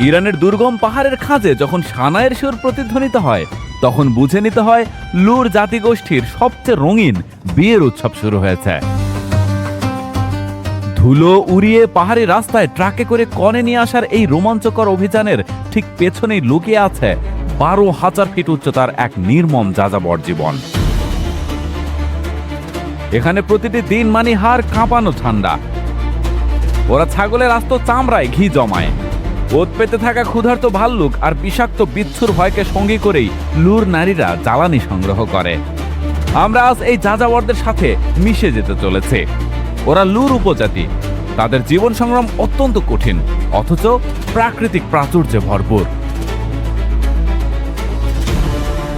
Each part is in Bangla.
ইরানের দুর্গম পাহাড়ের খাঁজে যখন সানায়ের সুর প্রতিধ্বনিত হয় তখন বুঝে নিতে হয় লুর জাতিগোষ্ঠীর সবচেয়ে রঙিন বিয়ের উৎসব শুরু হয়েছে। ধুলো উড়িয়ে পাহাড়ি রাস্তায় ট্রাকে করে কনে নিয়ে আসার এই রোমাঞ্চকর অভিযানের ঠিক পেছনেই লুকিয়ে আছে 12,000 ফিট উচ্চতার এক নির্মম যাযাবর জীবন। এখানে প্রতিটি দিন মানি হাড় কাঁপানো ঠান্ডা। ওরা ছাগলের আস্ত চামড়ায় ঘি জমায়। ওত পেতে থাকা ক্ষুধার্ত ভাল্লুক আর বিষাক্ত বিচ্ছুর ভয়কে সঙ্গী করেই লুর নারীরা জ্বালানি সংগ্রহ করে। আমরা আজ এই যাযাবরদের সাথে মিশে যেতে চলেছে। ওরা লুর উপজাতি। তাদের জীবন সংগ্রাম অত্যন্ত কঠিন, অথচ প্রাকৃতিক প্রাচুর্যে ভরপুর।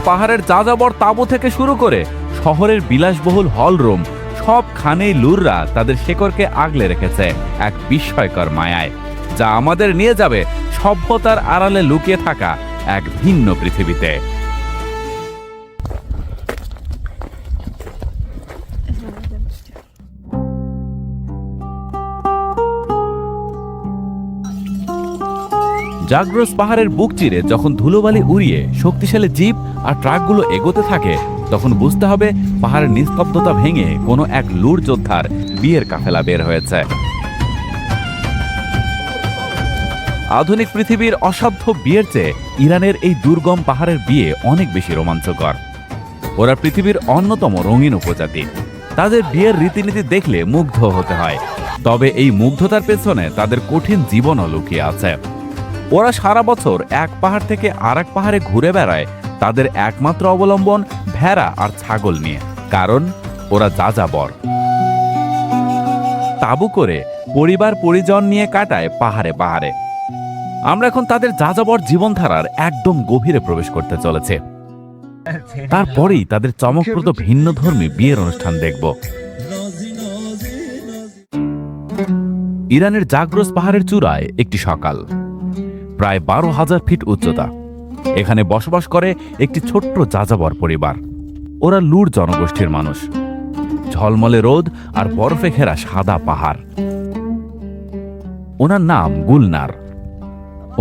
পাহাড়ের যাযাবর তাঁবু থেকে শুরু করে শহরের বিলাসবহুল হলরুম, সবখানেই লুররা তাদের শেকড়কে আগলে রেখেছে এক বিস্ময়কর মায়ায়, যা আমাদের নিয়ে যাবে সভ্যতার আড়ালে লুকিয়ে থাকা এক ভিন্ন পৃথিবীতে। জাগ্রস পাহাড়ের বুক চিরে যখন ধুলোবালি উড়িয়ে শক্তিশালী জিপ আর ট্রাকগুলো এগোতে থাকে তখন বুঝতে হবে পাহাড়ের নিস্তব্ধতা ভেঙে কোনো এক লুর যোদ্ধার বিয়ের কাফেলা বের হয়েছে। আধুনিক পৃথিবীর অসাধ্য বিয়ের চেয়ে ইরানের এই দুর্গম পাহাড়ের বিয়ে অনেক বেশি রোমাঞ্চকর। ওরা পৃথিবীর অন্যতম রঙিন উপজাতি। তাদের বিয়ের রীতিনীতি দেখলে মুগ্ধ হতে হয়, তবে এই মুগ্ধতার পেছনে তাদের কঠিন জীবনও লুকিয়ে আছে। ওরা সারা বছর এক পাহাড় থেকে আরেক পাহাড়ে ঘুরে বেড়ায় তাদের একমাত্র অবলম্বন ভেড়া আর ছাগল নিয়ে, কারণ ওরা যাযাবর। তাঁবু করে পরিবার পরিজন নিয়ে কাটায় পাহাড়ে পাহাড়ে। আমরা এখন তাদের যাযাবর জীবনধারার একদম গভীরে প্রবেশ করতে চলেছে। তারপরেই তাদের চমকপ্রদ ভিন্নধর্মী বিয়ের অনুষ্ঠান দেখব। ইরানের জাগ্রস পাহাড়ের চূড়ায় একটি সকাল, প্রায় 12,000 ফিট উচ্চতা। এখানে বসবাস করে একটি ছোট্ট যাযাবর পরিবার। ওরা লুর জনগোষ্ঠীর মানুষ। ঝলমলে রোদ আর বরফে ঘেরা সাদা পাহাড়। ওনার নাম গুলনার।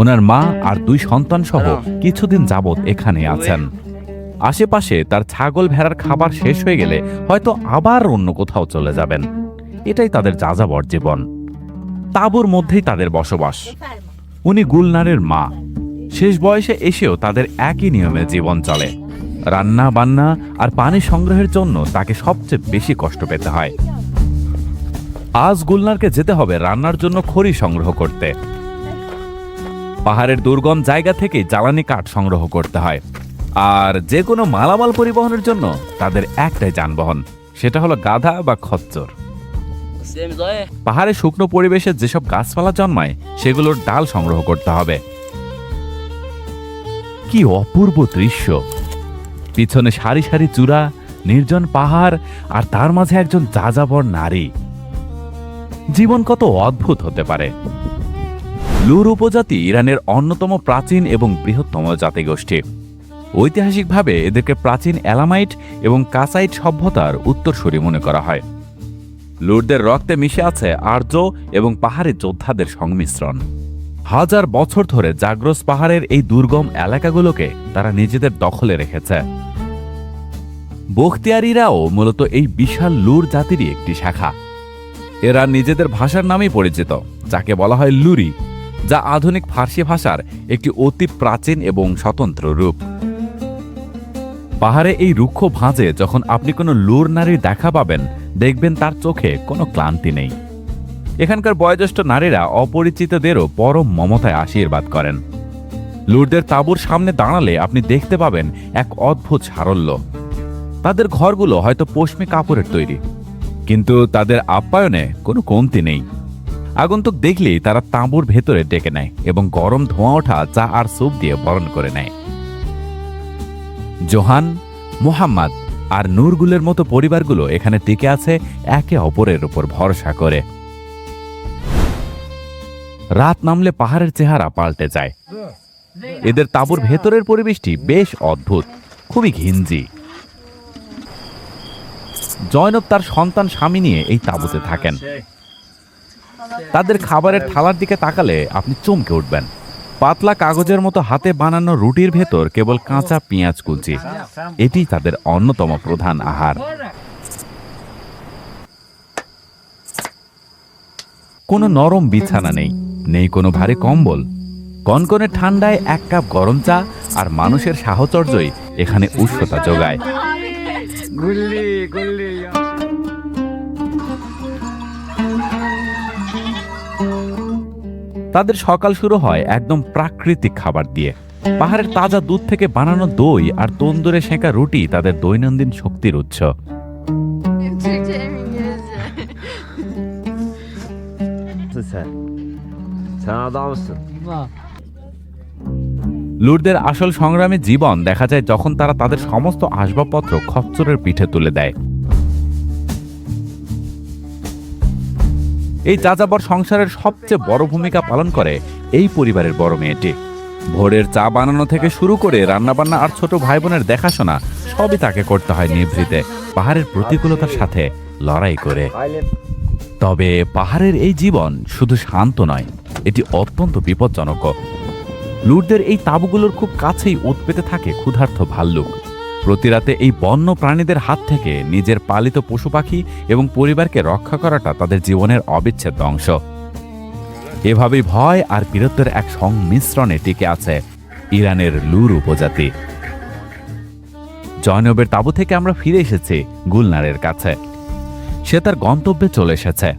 ওনার মা আর 2 সন্তান সহ কিছুদিন যাবৎ এখানে আছেন। আশেপাশে তার ছাগল ভেড়ার খাবার শেষ হয়ে গেলে হয়তো আবার অন্য কোথাও চলে যাবেন। এটাই তাদের যাযাবর জীবন। তাঁবুর মধ্যেই তাদের বসবাস। উনি গুলনারের মা। শেষ বয়সে এসেও তাদের একই নিয়মে জীবন চলে। রান্না বান্না আর পানি সংগ্রহের জন্য তাকে সবচেয়ে বেশি কষ্ট পেতে হয়। আজ গুলনারকে যেতে হবে রান্নার জন্য খড়ি সংগ্রহ করতে। পাহাড়ের দুর্গম জায়গা থেকে জ্বালানি কাঠ সংগ্রহ করতে হয়। আর যে কোনো মালামাল পরিবহনের জন্য তাদের একটাই যানবাহন, সেটা হলো গাধা বা খচ্চর। পাহাড়ে শুকনো পরিবেশে যেসব গাছপালা জন্মায় সেগুলোর ডাল সংগ্রহ করতে হবে। কি অপূর্ব দৃশ্য! পিছনে সারি সারি চূড়া, নির্জন পাহাড়, আর তার মাঝে একজন যাযাবর নারী। জীবন কত অদ্ভুত হতে পারে। লুর উপজাতি ইরানের অন্যতম প্রাচীন এবং বৃহত্তম জাতিগোষ্ঠী। ঐতিহাসিকভাবে এদেরকে প্রাচীন এলামাইট এবং কাসাইট সভ্যতার উত্তরসূরি মনে করা হয়। লুরদের রক্তে মিশে আছে আর্য এবং পাহাড়ি যোদ্ধাদের সংমিশ্রণ। হাজার বছর ধরে জাগ্রস পাহাড়ের এই দুর্গম এলাকাগুলোকে তারা নিজেদের দখলে রেখেছে। বখতিয়ারিরাও মূলত এই বিশাল লুর জাতিরই একটি শাখা। এরা নিজেদের ভাষার নামেই পরিচিত, যাকে বলা হয় লুরি, যা আধুনিক ফার্সি ভাষার একটি অতি প্রাচীন এবং স্বতন্ত্র রূপ। পাহাড়ে এই রুক্ষ ভাঁজে যখন আপনি কোনো লুর নারীর দেখা পাবেন, দেখবেন তার চোখে কোনো ক্লান্তি নেই। এখানকার বয়োজ্যেষ্ঠ নারীরা অপরিচিতদেরও পরম মমতায় আশীর্বাদ করেন। লুরদের তাঁবুর সামনে দাঁড়ালে আপনি দেখতে পাবেন এক অদ্ভুত সারল্য। তাদের ঘরগুলো হয়তো পশমি কাপড়ের তৈরি, কিন্তু তাদের আপ্যায়নে কোনো কমতি নেই। আগন্তুক দেখলেই তারা তাঁবুর ভেতরে ডেকে নেয় এবং গরম ধোঁয়া ওঠা চা আর স্যুপ দিয়ে বরণ করে নেয়। জোহান, মোহাম্মদ আর নূরগুলের মতো পরিবারগুলো এখানে টিকে আছে একে অপরের উপর ভরসা করে। রাত নামলে পাহাড়ের চেহারা পাল্টে যায়। এদের তাঁবুর ভেতরের পরিবেশটি বেশ অদ্ভুত, খুবই ঘিঞ্জি। জয়নব তার সন্তান স্বামী নিয়ে এই তাঁবুতে থাকেন। তাদের খাবারের থালার দিকে তাকালে আপনি চমকে উঠবেন। পাতলা কাগজের মতো হাতে বানানো রুটির ভেতর কেবল কাঁচা পেঁয়াজ কুচি। এটি তাদের অন্যতম প্রধান আহার। কোনো নরম বিছানা নেই, নেই কোনো ভারী কম্বল। কনকনে ঠান্ডায় এক কাপ গরম চা আর মানুষের সাহচর্যই এখানে উষ্ণতা যোগায়। তাদের সকাল শুরু হয় একদম প্রাকৃতিক খাবার দিয়ে। পাহাড়ের তাজা দুধ থেকে বানানো দই আর তন্দুরে সেঁকা রুটি তাদের দৈনন্দিন শক্তির উৎস। লুরদের আসল সংগ্রামী জীবন দেখা যায় যখন তারা তাদের সমস্ত আসবাবপত্র খচ্চরের পিঠে তুলে দেয়। এই যাযাবর সংসারের সবচেয়ে বড় ভূমিকা পালন করে এই পরিবারের বড় মেয়েটি। ভোরের চা বানানো থেকে শুরু করে রান্নাবান্না আর ছোট ভাই বোনের দেখাশোনা সবই তাকে করতে হয় নিভৃতে, পাহাড়ের প্রতিকূলতার সাথে লড়াই করে। তবে পাহাড়ের এই জীবন শুধু শান্ত নয়, এটি অত্যন্ত বিপজ্জনক। লুরদের এই তাঁবুগুলোর খুব কাছেই ওত পেতে থাকে ক্ষুধার্ত ভাল্লুক। প্রতি রাতে এই বন্য প্রাণীদের হাত থেকে নিজের পালিত পশু পাখি এবং পরিবারকে রক্ষা করাটা তাদের জীবনের অবিচ্ছেদ্য অংশ। এভাবেই ভয় আর বীরত্বের এক সংমিশ্রণে টিকে আছে ইরানের লুর উপজাতি। জয়নবের তাঁবু থেকে আমরা ফিরে এসেছি গুলনারের কাছে। সে তার গন্তব্যে চলে এসেছে।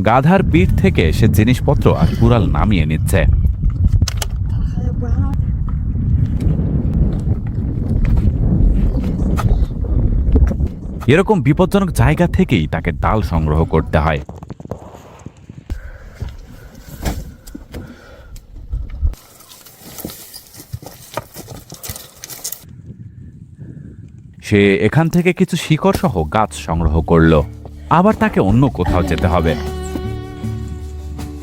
গাধার পিঠ থেকে সে জিনিসপত্র আর কুড়াল নামিয়ে নিচ্ছে। এরকম বিপজ্জনক জায়গা থেকেই তাকে ডাল সংগ্রহ করতে হয়। সে এখান থেকে কিছু শিকড় সহ গাছ সংগ্রহ করলো। আবার তাকে অন্য কোথাও যেতে হবে।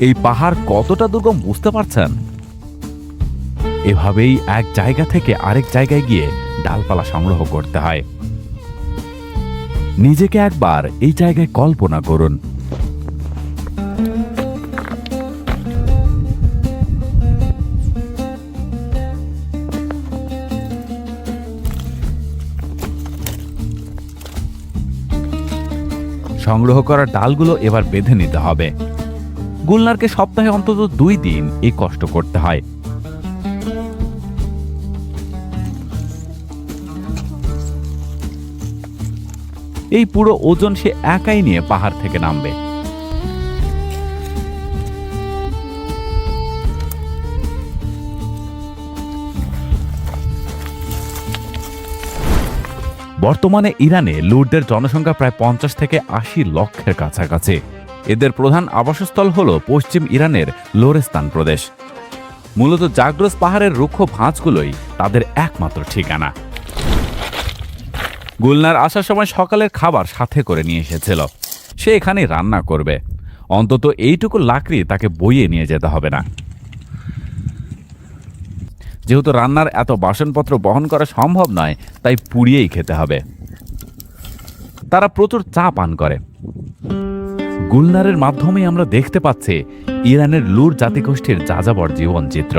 এই পাহাড় কতটা দুর্গম বুঝতে পারছেন? এভাবেই এক জায়গা থেকে আরেক জায়গায় গিয়ে ডালপালা সংগ্রহ করতে হয়। নিজেকে একবার এই জায়গায় কল্পনা করুন। সংগ্রহ করা ডালগুলো এবার বেঁধে নিতে হবে। গুলনারকে সপ্তাহে অন্তত 2 দিন এই কষ্ট করতে হয়। এই পুরো ওজন সে একাই নিয়ে পাহাড় থেকে নামবে। বর্তমানে ইরানে লুরদের জনসংখ্যা প্রায় 50 থেকে 80 লক্ষের কাছাকাছি। এদের প্রধান আবাসস্থল হল পশ্চিম ইরানের লোরেস্তান প্রদেশ। মূলত জাগ্রস পাহাড়ের রুক্ষ ভাঁজগুলোই তাদের একমাত্র ঠিকানা। গুলনার আসার সময় সকালের খাবার সাথে করে নিয়ে এসেছিল। সে এখানে রান্না করবে। অন্তত এইটুকু লাকড়ি তাকে বইয়ে নিয়ে যেতে হবে না। যেহেতু রান্নার এত বাসনপত্র বহন করা সম্ভব নয়, তাই পুড়িয়েই খেতে হবে। তারা প্রচুর চা পান করে। গুলনারের মাধ্যমে আমরা দেখতে পাচ্ছি ইরানের লুর জাতিগোষ্ঠীর যাযাবর জীবনচিত্র।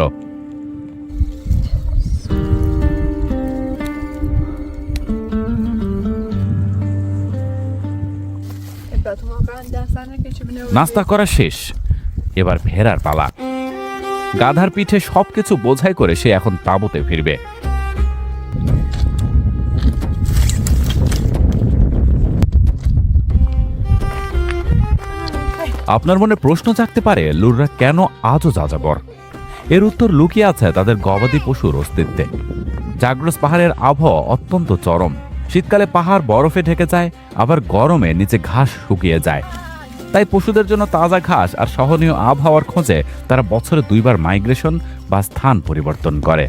নাস্তা করা শেষ, এবার ফেরার পালা। গাধার পিঠে সবকিছু বোঝাই করে সে এখন তাঁবুতে ফিরবে। আপনার মনে প্রশ্ন জাগতে পারে, লুররা কেন আজও যাযাবর? এর উত্তর লুকিয়ে আছে তাদের গবাদি পশুর অস্তিত্বে। জাগ্রস পাহাড়ের আবহাওয়া অত্যন্ত চরম। শীতকালে পাহাড় বরফে ঢেকে যায়, আবার গরমে নিচে ঘাস শুকিয়ে যায়। তাই পশুদের জন্য তাজা ঘাস আর সহনীয় আবহাওয়ার খোঁজে তারা বছরে 2 বার মাইগ্রেশন বা স্থান পরিবর্তন করে।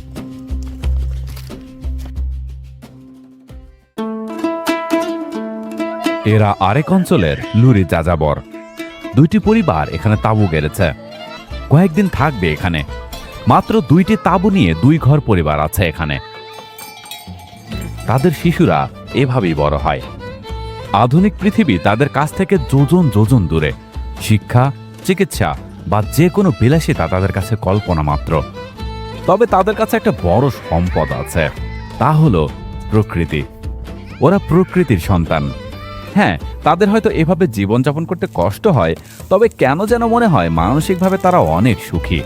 এরা আরেক অঞ্চলের লুরি যাযাবর। 2টি পরিবার এখানে তাঁবু গেড়েছে। কয়েকদিন থাকবে এখানে। মাত্র 2টি তাঁবু নিয়ে 2 ঘর পরিবার আছে এখানে। তাদের শিশুরা এভাবেই বড় হয়। আধুনিক পৃথিবী তাদের কাছ থেকে যোজন যোজন দূরে। শিক্ষা, চিকিৎসা বা যে কোনো বিলাসিতা তাদের কাছে কল্পনা মাত্র। তবে তাদের কাছে একটা বড় সম্পদ আছে, তা হলো প্রকৃতি। ওরা প্রকৃতির সন্তান। হ্যাঁ, তাদের হয়তো এভাবে জীবনযাপন করতে কষ্ট হয়, তবে কেন যেন মনে হয় মানসিকভাবে তারা অনেক সুখী।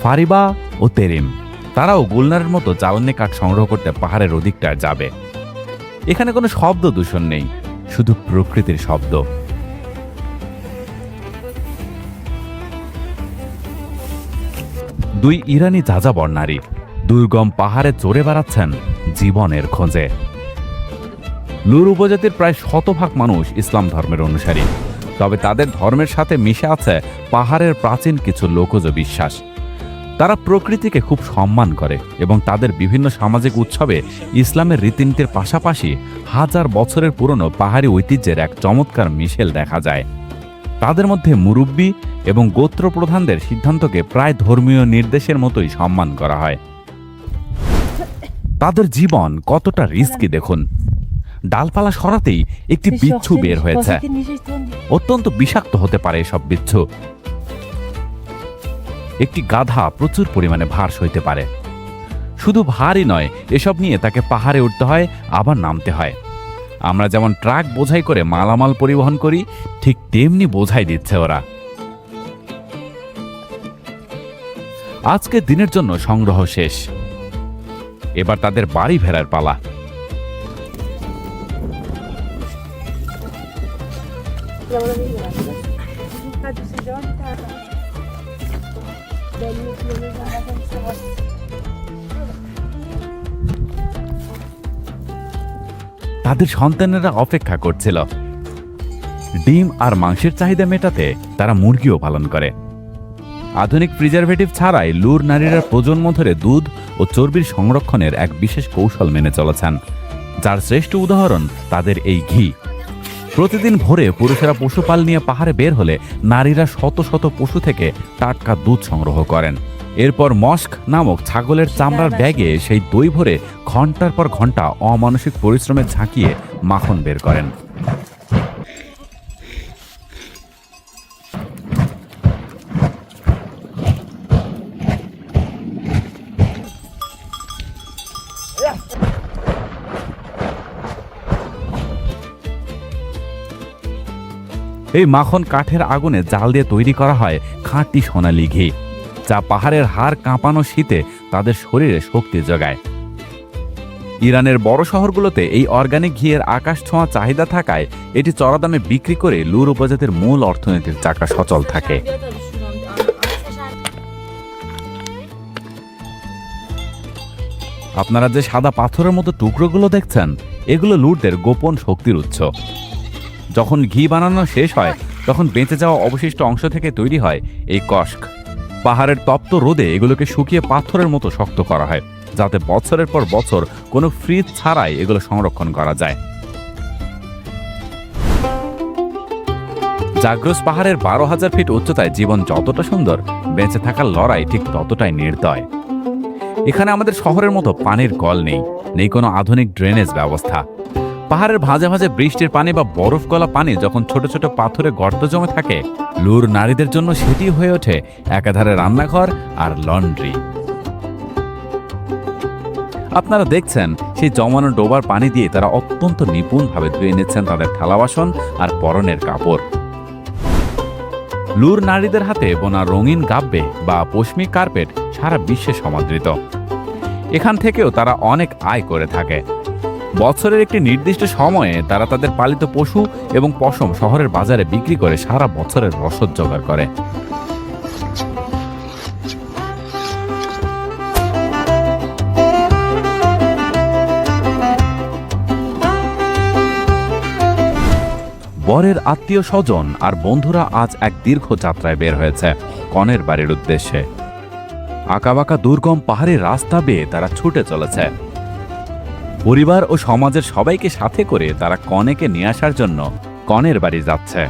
ফারিবা ও তেরিম তারাও গুলনারের মতো জ্বালানি কাঠ সংগ্রহ করতে পাহাড়ের ওদিকটায় যাবে। এখানে কোনো শব্দ দূষণ নেই, শুধু প্রকৃতির শব্দ। দুই ইরানি যাযাবর নারী দুর্গম পাহাড়ে চড়ে বেড়াচ্ছেন জীবনের খোঁজে। লুর উপজাতির প্রায় 100% মানুষ ইসলাম ধর্মের অনুসারী, তবে তাদের ধর্মের সাথে মিশে আছে পাহাড়ের প্রাচীন কিছু লোকজ বিশ্বাস। তারা প্রকৃতিকে খুব সম্মান করে এবং তাদের বিভিন্ন সামাজিক উৎসবে ইসলামের রীতিনীতির পাশাপাশি হাজার বছরের পুরনো পাহাড়ি ঐতিহ্যের এক চমৎকার মিশেল দেখা যায়। তাদের মধ্যে মুরব্বী এবং গোত্র প্রধানদের সিদ্ধান্তকে প্রায় ধর্মীয় নির্দেশের মতোই সম্মান করা হয়। তাদের জীবন কতটা রিস্কি দেখুন। ডালপালা সরাতেই একটি বিচ্ছু বের হয়েছে। অত্যন্ত বিষাক্ত হতে পারে এসব বিচ্ছু। একটি গাধা প্রচুর পরিমাণে ভার সইতে পারে। শুধু ভারই নয়, এসব নিয়ে তাকে পাহাড়ে উঠতে হয়, আবার নামতে হয়। আমরা যেমন ট্রাক বোঝাই করে মালামাল পরিবহন করি, ঠিক তেমনি বোঝাই দিচ্ছে ওরা। আজকের দিনের জন্য সংগ্রহ শেষ। এবার তাদের বাড়ি ফেরার পালা। তাদের সন্তানেরা অপেক্ষা করছিল। ডিম আর মাংসের চাহিদা মেটাতে তারা মুরগিও পালন করে। আধুনিক প্রিজারভেটিভ ছাড়াই লুর নারীরা প্রজন্ম ধরে দুধ ও চর্বির সংরক্ষণের এক বিশেষ কৌশল মেনে চলেছেন, যার শ্রেষ্ঠ উদাহরণ তাদের এই ঘি। প্রতিদিন ভোরে পুরুষেরা পশুপাল নিয়ে পাহাড়ে বের হলে নারীরা শত শত পশু থেকে টাটকা দুধ সংগ্রহ করেন। এরপর মস্ক নামক ছাগলের চামড়ার ব্যাগে সেই দই ভরে ঘন্টার পর ঘন্টা অমানসিক পরিশ্রমে ঝাঁকিয়ে মাখন বের করেন। এই মাখন কাঠের আগুনে জাল দিয়ে তৈরি করা হয় খাঁটি সোনালী ঘি, যা পাহাড়ের হাড় কাঁপানো শীতে তাদের শরীরে শক্তি যোগায়। ইরানের বড় শহরগুলোতে এই অর্গানিক ঘিয়ের আকাশ ছোঁয়া চাহিদা থাকায় এটি চড়া দামে বিক্রি করে লুর উপজাতির মূল অর্থনীতির চাকা সচল থাকে। আপনারা যে সাদা পাথরের মতো টুকরোগুলো দেখছেন, এগুলো লুরদের গোপন শক্তির উৎস। যখন ঘি বানানো শেষ হয়, তখন বেঁচে যাওয়া অবশিষ্ট অংশ থেকে তৈরি হয় এই কষ্ক। পাহাড়ের তপ্ত রোদে এগুলোকে শুকিয়ে পাথরের মতো শক্ত করা হয়, যাতে বছরের পর বছর কোনো ফ্রিজ ছাড়াই এগুলো সংরক্ষণ করা যায়। জাগ্রস পাহাড়ের 12,000 ফিট উচ্চতায় জীবন যতটা সুন্দর, বেঁচে থাকার লড়াই ঠিক ততটাই নির্দয়। এখানে আমাদের শহরের মতো পানির কল নেই, নেই কোনো আধুনিক ড্রেনেজ ব্যবস্থা। পাহাড়ের ভাঁজে ভাঁজে বৃষ্টির পানি বা বরফ গলা পানি যখন ছোট ছোট পাথরে গর্ত জমে থাকে, লুর নারীদের জন্য সেটি হয়ে ওঠে একাধারে রান্নাঘর আর লন্ড্রি। আপনারা দেখছেন সেই জমানো ডোবার পানি দিয়ে তারা অত্যন্ত নিপুণভাবে ধুয়ে নিচ্ছেন তাদের থালা বাসন আর পরনের কাপড়। লুর নারীদের হাতে বোনা রঙিন গাব্বে বা পশমি কার্পেট সারা বিশ্বে সমাদৃত। এখান থেকেও তারা অনেক আয় করে থাকে। বছরের একটি নির্দিষ্ট সময়ে তারা তাদের পালিত পশু এবং পশম শহরের বাজারে বিক্রি করে সারা বছরের রসদ জোগাড় করে। বরের আত্মীয় স্বজন আর বন্ধুরা আজ এক দীর্ঘ যাত্রায় বের হয়েছে কনের বাড়ির উদ্দেশ্যে। আঁকাবাঁকা দুর্গম পাহাড়ি রাস্তা বেয়ে তারা ছুটে চলেছে। পরিবার ও সমাজের সবাইকে সাথে করে তারা কনেকে নিয়ে আসার জন্য কনের বাড়ি যাচ্ছে।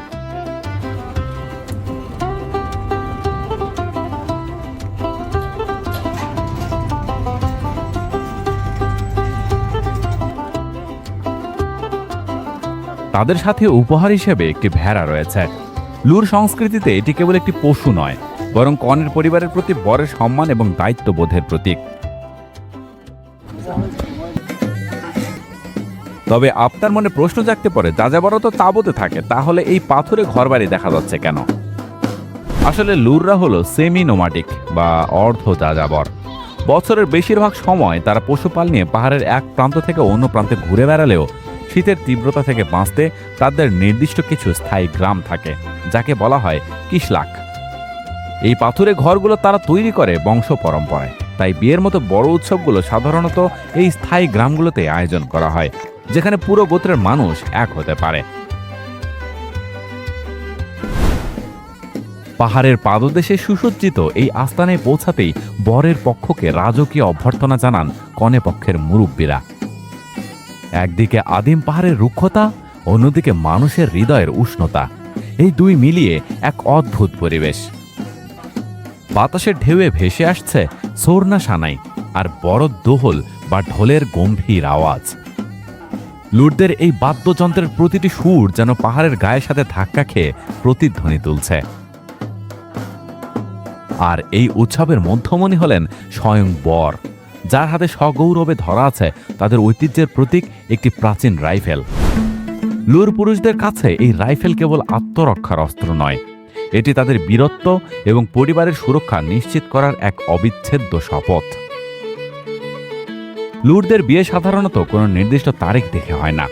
তাদের সাথে উপহার হিসেবে একটি ভেড়া রয়েছে। লুর সংস্কৃতিতে এটি কেবল একটি পশু নয়, বরং কনের পরিবারের প্রতি বরের সম্মান এবং দায়িত্ববোধের প্রতীক। তবে আপনার মনে প্রশ্ন জাগতে পারে, যাযাবররা তো তাঁবুতে থাকে, তাহলে এই পাথরে ঘরবাড়ি দেখা যাচ্ছে কেন? আসলে লুররা হলো সেমি নোমাডিক বা অর্ধ যাযাবর। বছরের বেশিরভাগ সময় তারা পশুপাল নিয়ে পাহাড়ের এক প্রান্ত থেকে অন্য প্রান্তে ঘুরে বেড়ালেও শীতের তীব্রতা থেকে বাঁচতে তাদের নির্দিষ্ট কিছু স্থায়ী গ্রাম থাকে, যাকে বলা হয় কিশলাক। এই পাথুরে ঘরগুলো তারা তৈরি করে বংশ পরম্পরায়। তাই বিয়ের মতো বড় উৎসবগুলো সাধারণত এই স্থায়ী গ্রামগুলোতে আয়োজন করা হয়, যেখানে পুরো গোত্রের মানুষ এক হতে পারে। পাহাড়ের পাদদেশে সুসজ্জিত এই আস্তানায় পৌঁছাতেই বরের পক্ষকে রাজকীয় অভ্যর্থনা জানান কনে পক্ষের মুরব্বীরা। একদিকে আদিম পাহাড়ের রুক্ষতা, অন্যদিকে মানুষের হৃদয়ের উষ্ণতা, এই দুই মিলিয়ে এক অদ্ভুত পরিবেশ। বাতাসের ঢেউয়ে ভেসে আসছে সোরনা সানাই আর বড় দোহল বা ঢোলের গম্ভীর আওয়াজ। লুটদের এই বাদ্যযন্ত্রের প্রতিটি সুর যেন পাহাড়ের গায়ের সাথে ধাক্কা খেয়ে প্রতিধ্বনি তুলছে। আর এই উৎসবের মধ্যমণি হলেন স্বয়ং বর, যার হাতে সগৌরবে ধরা আছে তাদের ঐতিহ্যের প্রতীক একটি প্রাচীন রাইফেল। লুর পুরুষদের কাছে এই রাইফেল কেবল আত্মরক্ষার অস্ত্র নয়, এটি তাদের বীরত্ব এবং পরিবারের সুরক্ষা নিশ্চিত করার এক অবিচ্ছেদ্য শপথ। লুরদের বিয়ে সাধারণত কোনো নির্দিষ্ট তারিখ দেখে হয় না,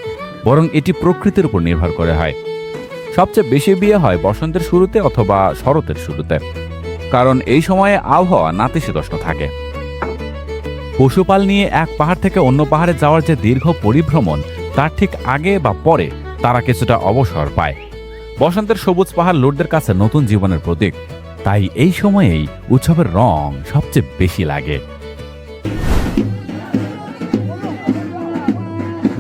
বরং এটি প্রকৃতির উপর নির্ভর করে হয়। সবচেয়ে বেশি বিয়ে হয় বসন্তের শুরুতে অথবা শরতের শুরুতে, কারণ এই সময়ে আবহাওয়া নাতিশীতোষ্ণ থাকে। পশুপাল নিয়ে এক পাহাড় থেকে অন্য পাহাড়ে যাওয়ার যে দীর্ঘ পরিভ্রমণ, তার ঠিক আগে বা পরে তারা কিছুটা অবসর পায়। বসন্তের সবুজ পাহাড় লুটদের কাছে নতুন জীবনের প্রতীক, তাই এই সময়েই উৎসবের রং সবচেয়ে বেশি লাগে।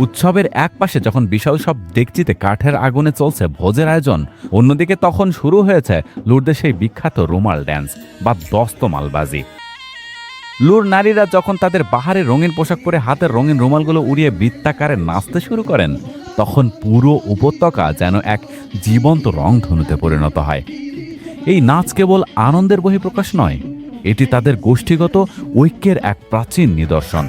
উৎসবের এক পাশে যখন বিশাল সব ডেকচিতে কাঠের আগুনে চলছে ভোজের আয়োজন, অন্যদিকে তখন শুরু হয়েছে লুরদের সেই বিখ্যাত রুমাল ড্যান্স বা দস্তমালবাজি। লুর নারীরা যখন তাদের বাহারে রঙিন পোশাক পরে হাতের রঙিন রুমালগুলো উড়িয়ে বৃত্তাকারে নাচতে শুরু করেন, তখন পুরো উপত্যকা যেন এক জীবন্ত রংধনুতে পরিণত হয়। এই নাচ কেবল আনন্দের বহিঃপ্রকাশ নয়, এটি তাদের গোষ্ঠীগত ঐক্যের এক প্রাচীন নিদর্শন।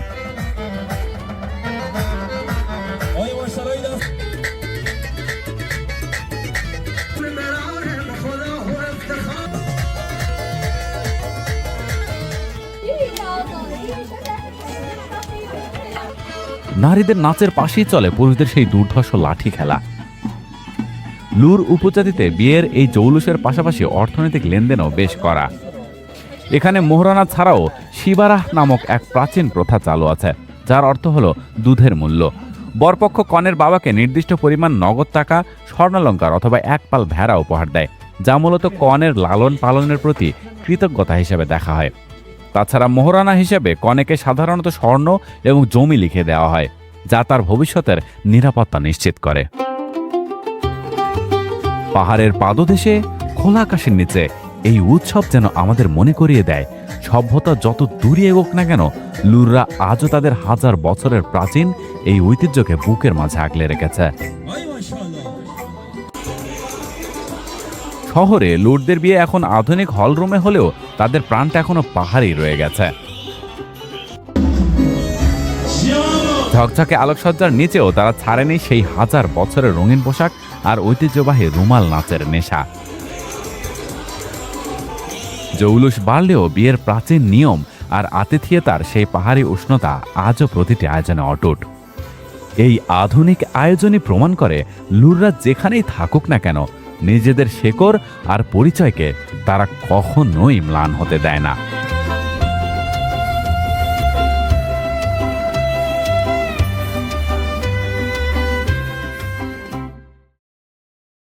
নারীদের নাচের পাশেই চলে পুরুষদের সেই দুর্ধর্ষ লাঠি খেলা। লুর উপজাতিতে বিয়ের এই জৌলুসের পাশাপাশি অর্থনৈতিক লেনদেনও বেশ করা। এখানে মোহরানা ছাড়াও শিবারাহ নামক এক প্রাচীন প্রথা চালু আছে, যার অর্থ হলো দুধের মূল্য। বরপক্ষ কনের বাবাকে নির্দিষ্ট পরিমাণ নগদ টাকা, স্বর্ণালঙ্কার অথবা এক পাল ভেড়া উপহার দেয়, যা মূলত কনের লালন পালনের প্রতি কৃতজ্ঞতা হিসেবে দেখা হয়। তাছাড়া মোহরানা হিসেবে কনেকে সাধারণত স্বর্ণ এবং জমি লিখে দেওয়া হয়, যা তার ভবিষ্যতের নিরাপত্তা নিশ্চিত করে। পাহাড়ের পাদদেশে খোলা আকাশের নিচে এই উৎসব যেন আমাদের মনে করিয়ে দেয়, সভ্যতা যত দূরে এগোক না কেন, লুররা আজও তাদের হাজার বছরের প্রাচীন এই ঐতিহ্যকে বুকের মাঝে আগলে রেখেছে। শহরে লুটদের বিয়ে এখন আধুনিক হলরুমে হলেও তাদের প্রাণটা এখনো পাহাড়েই রয়ে গেছে। ঝকঝকে আলোকসজ্জার নিচেও তারা ছাড়েনি সেই হাজার বছরের রঙিন পোশাক আর ঐতিহ্যবাহী রুমাল নাচের নেশা। জৌলুস বাড়লেও বিয়ের প্রাচীন নিয়ম আর আতিথিয়তার সেই পাহাড়ি উষ্ণতা আজও প্রতিটি আয়োজনে অটুট। এই আধুনিক আয়োজনই প্রমাণ করে লুররা যেখানেই থাকুক না কেন, নিজেদের শেকড় আর পরিচয়কে তারা কখনোই ম্লান হতে দেয় না।